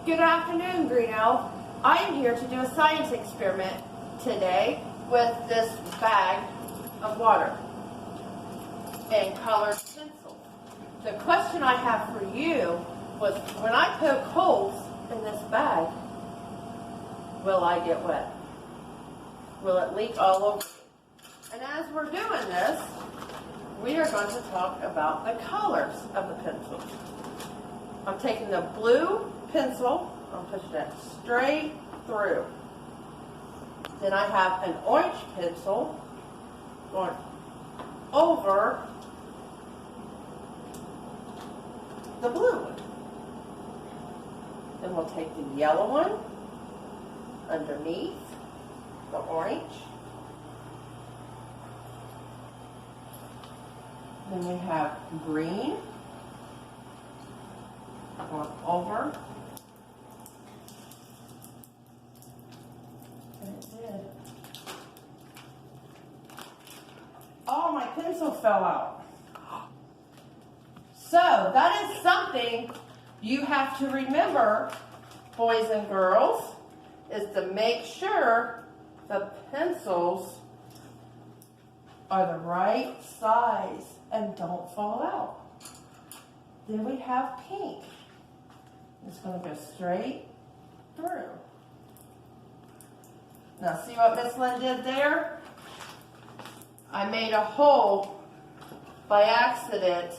Good afternoon, Green Elf. I am here to do a science experiment today with this bag of water and colored pencils. The question I have for you was, when I poke holes in this bag, will I get wet? Will it leak all over me? And as we're doing this, we are going to talk about the colors of the pencils. I'm taking the blue pencil, I'm pushing it straight through. Then I have an orange pencil going over the blue one. Then we'll take the yellow one underneath the orange. Then we have green going over. And it did. Oh, my pencil fell out. So that is something you have to remember, boys and girls, is to make sure the pencils are the right size and don't fall out. Then we have pink. It's going to go straight through. Now see what Miss Lynn did there? I made a hole by accident,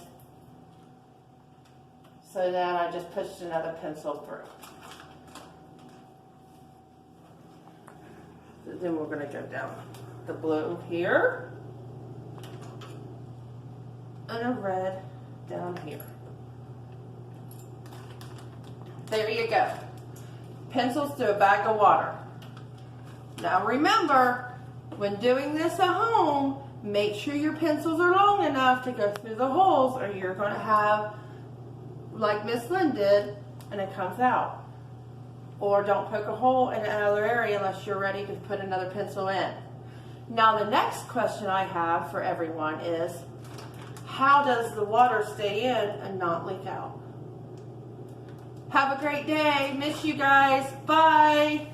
so then I just pushed another pencil through. So then we're going to go down the blue here and a red down here. There you go. Pencils to a bag of water. Now remember, when doing this at home, make sure your pencils are long enough to go through the holes, or you're going to have, like Miss Lynn did, and it comes out. Or don't poke a hole in another area unless you're ready to put another pencil in. Now the next question I have for everyone is, how does the water stay in and not leak out? Have a great day. Miss you guys. Bye.